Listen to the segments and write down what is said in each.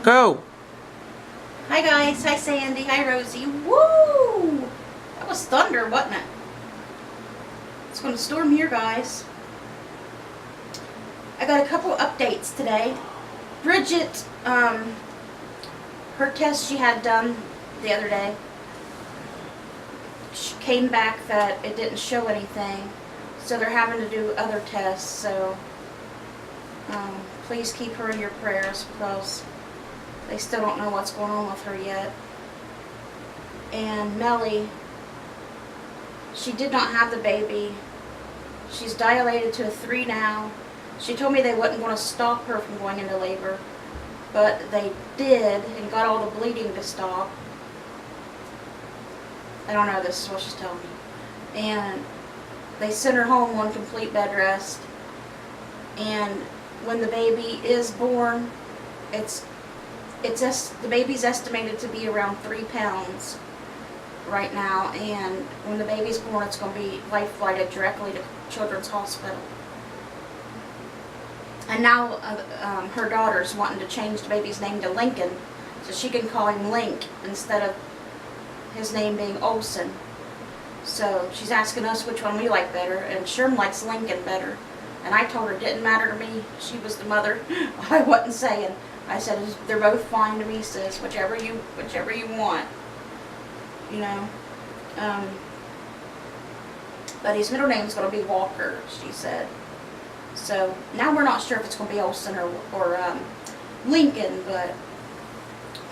Go! Hi guys, hi Sandy, hi Rosie. Woo! That was thunder, wasn't it? It's going to storm here, guys. I got a couple updates today. Bridget, her test she had done the other day, she came back that it didn't show anything. So they're having to do other tests, so please keep her in your prayers because they still don't know what's going on with her yet. And Melly, she did not have the baby. She's dilated to a 3 now. She told me they wasn't going to stop her from going into labor, but they did and got all the bleeding to stop. I don't know, this is what she's telling me. And they sent her home on complete bed rest. And when the baby is born, the baby's estimated to be around 3 pounds right now, and when the baby's born, it's going to be life flighted directly to Children's Hospital. And now her daughter's wanting to change the baby's name to Lincoln, so she can call him Link instead of his name being Olson. So she's asking us which one we like better, and Sherm likes Lincoln better. And I told her it didn't matter to me. She was the mother. I wasn't saying. I said they're both fine to me, sis. Whichever you want. You know. But his middle name's going to be Walker, she said. So now we're not sure if it's going to be Olson or Lincoln, but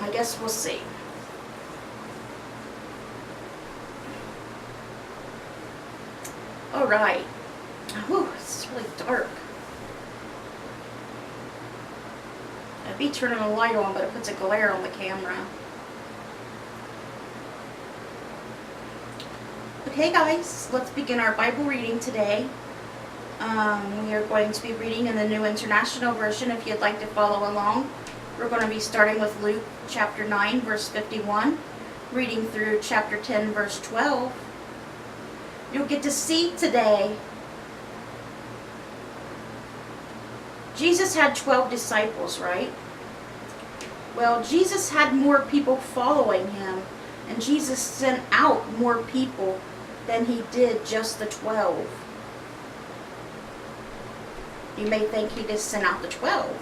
I guess we'll see. All right. Whew, it's really dark. I'd be turning the light on, but it puts a glare on the camera. Okay guys, let's begin our Bible reading today. We are going to be reading in the New International Version if you'd like to follow along. We're going to be starting with Luke chapter 9 verse 51, reading through chapter 10 verse 12. You'll get to see today Jesus had 12 disciples, right? Well, Jesus had more people following him, and Jesus sent out more people than he did just the 12. You may think he just sent out the 12.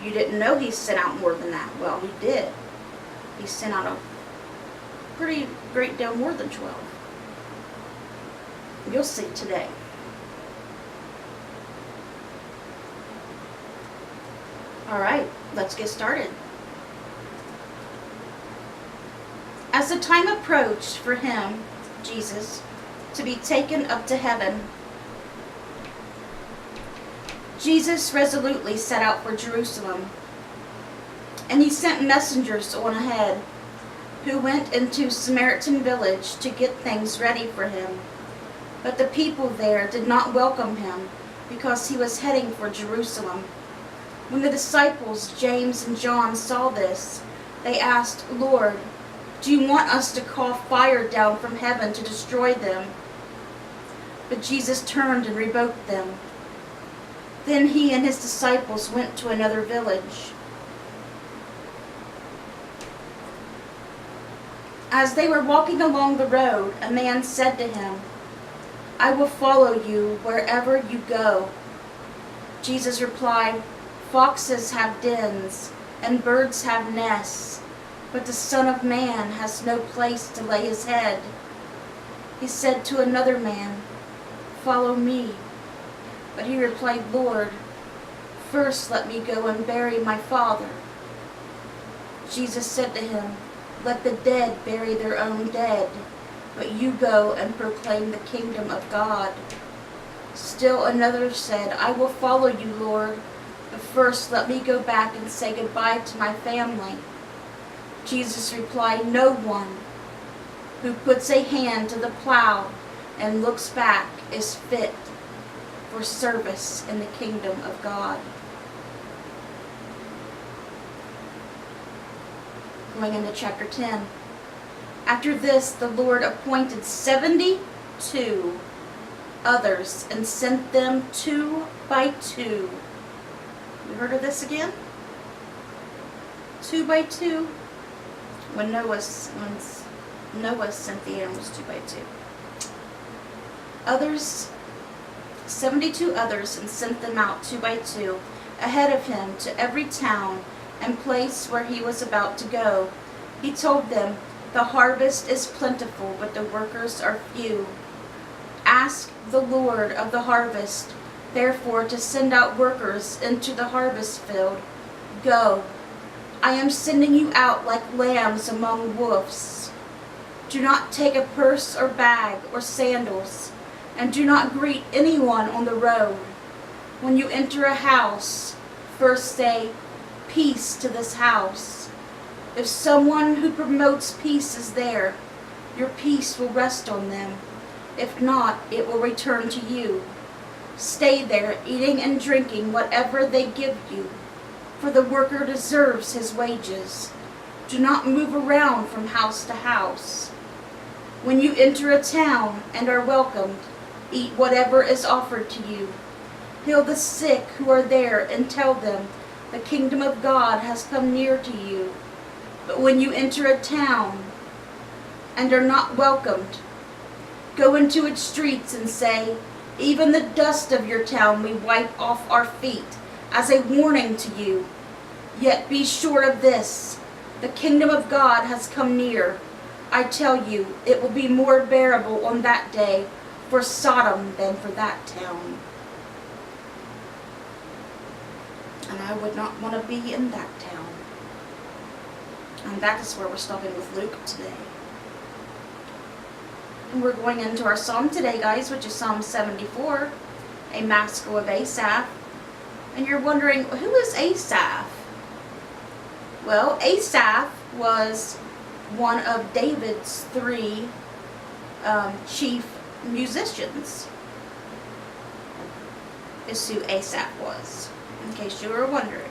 You didn't know he sent out more than that. Well, he did. He sent out a pretty great deal more than 12. You'll see today. All right, let's get started. As the time approached for him, Jesus, to be taken up to heaven, Jesus resolutely set out for Jerusalem, and he sent messengers on ahead, who went into Samaritan village to get things ready for him. But the people there did not welcome him, because he was heading for Jerusalem. When the disciples, James and John, saw this, they asked, "Lord, do you want us to call fire down from heaven to destroy them?" But Jesus turned and rebuked them. Then he and his disciples went to another village. As they were walking along the road, a man said to him, "I will follow you wherever you go." Jesus replied, "Foxes have dens, and birds have nests, but the Son of Man has no place to lay his head." He said to another man, "Follow me." But he replied, "Lord, first let me go and bury my father." Jesus said to him, "Let the dead bury their own dead, but you go and proclaim the kingdom of God." Still another said, "I will follow you, Lord, but first let me go back and say goodbye to my family." Jesus replied, "No one who puts a hand to the plow and looks back is fit for service in the kingdom of God. Going into chapter 10. After this, the Lord appointed 72 others and sent them 2 by 2. You heard of this again? 2 by 2. When Noah sent the animals 2 by 2. 72 others, and sent them out 2 by 2 ahead of him to every town and place where he was about to go. He told them, "The harvest is plentiful, but the workers are few. Ask the Lord of the harvest, therefore, to send out workers into the harvest field. Go, I am sending you out like lambs among wolves. Do not take a purse or bag or sandals, and do not greet anyone on the road. When you enter a house, first say, 'Peace to this house.' If someone who promotes peace is there, your peace will rest on them. If not, it will return to you. Stay there, eating and drinking whatever they give you, for the worker deserves his wages. Do not move around from house to house. When you enter a town and are welcomed, eat whatever is offered to you. Heal the sick who are there and tell them, 'The kingdom of God has come near to you.' But when you enter a town and are not welcomed, go into its streets and say, 'Even the dust of your town we wipe off our feet,' as a warning to you. Yet be sure of this, the kingdom of God has come near. I tell you, it will be more bearable on that day for Sodom than for that town." And I would not want to be in that town. And that is where we're stopping with Luke today. And we're going into our psalm today, guys, which is Psalm 74, a maskil of Asaph. And you're wondering, who is Asaph? Well, Asaph was one of David's 3 chief musicians, is who Asaph was, in case you were wondering.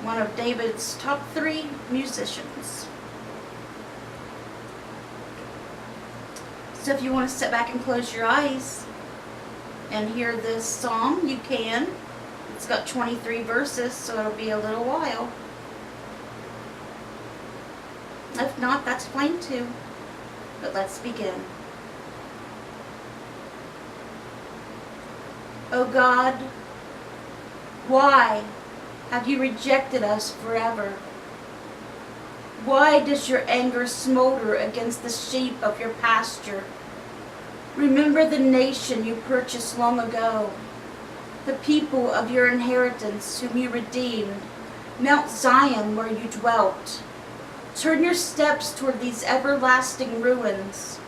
One of David's top 3 musicians. So if you want to sit back and close your eyes and hear this psalm, you can. It's got 23 verses, so it'll be a little while. If not, that's fine too. But let's begin. O God, why have you rejected us forever? Why does your anger smolder against the sheep of your pasture? Remember the nation you purchased long ago, the people of your inheritance whom you redeemed, Mount Zion where you dwelt. Turn your steps toward these everlasting ruins,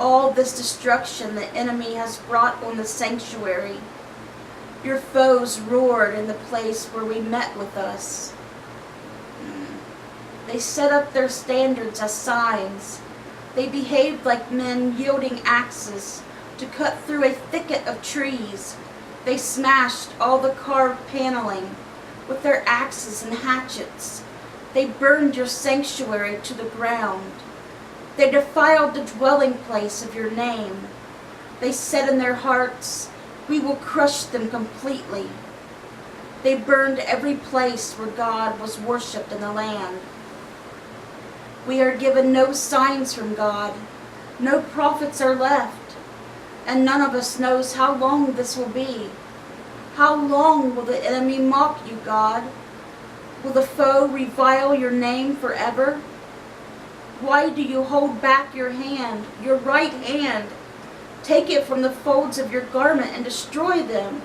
all this destruction the enemy has brought on the sanctuary. Your foes roared in the place where we met with us. They set up their standards as signs. They behaved like men wielding axes to cut through a thicket of trees. They smashed all the carved paneling with their axes and hatchets. They burned your sanctuary to the ground. They defiled the dwelling place of your name. They said in their hearts, "We will crush them completely." They burned every place where God was worshipped in the land. We are given no signs from God. No prophets are left, and none of us knows how long this will be. How long will the enemy mock you, God? Will the foe revile your name forever? Why do you hold back your hand, your right hand? Take it from the folds of your garment and destroy them.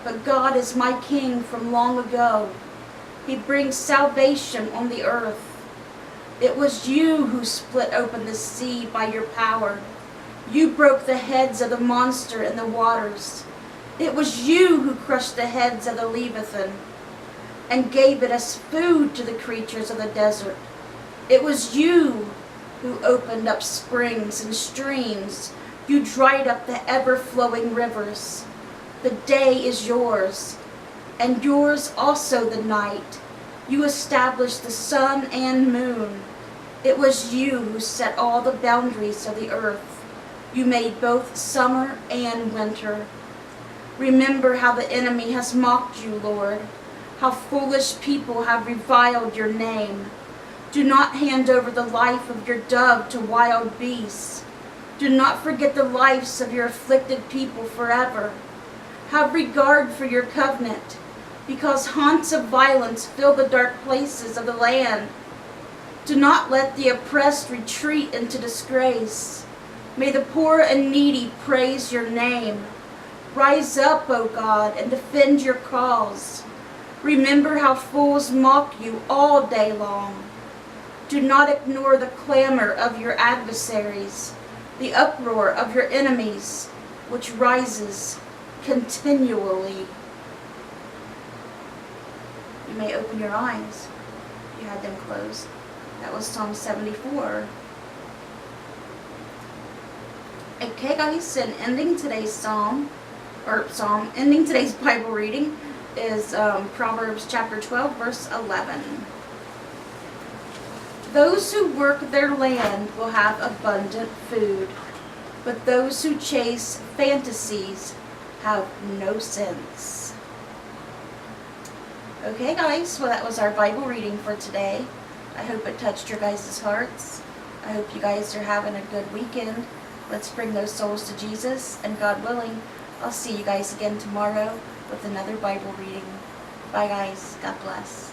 But God is my king from long ago. He brings salvation on the earth. It was you who split open the sea by your power. You broke the heads of the monster in the waters. It was you who crushed the heads of the Leviathan and gave it as food to the creatures of the desert. It was you who opened up springs and streams. You dried up the ever-flowing rivers. The day is yours, and yours also the night. You established the sun and moon. It was you who set all the boundaries of the earth. You made both summer and winter. Remember how the enemy has mocked you, Lord, how foolish people have reviled your name. Do not hand over the life of your dove to wild beasts. Do not forget the lives of your afflicted people forever. Have regard for your covenant, because haunts of violence fill the dark places of the land. Do not let the oppressed retreat into disgrace. May the poor and needy praise your name. Rise up, O God, and defend your cause. Remember how fools mock you all day long. Do not ignore the clamor of your adversaries, the uproar of your enemies, which rises continually. You may open your eyes. You had them closed. That was Psalm 74. Okay, guys, and ending today's ending today's Bible reading is Proverbs chapter 12, verse 11. Those who work their land will have abundant food, but those who chase fantasies have no sense. Okay, guys, well, that was our Bible reading for today. I hope it touched your guys' hearts. I hope you guys are having a good weekend. Let's bring those souls to Jesus, and God willing, I'll see you guys again tomorrow with another Bible reading. Bye, guys. God bless.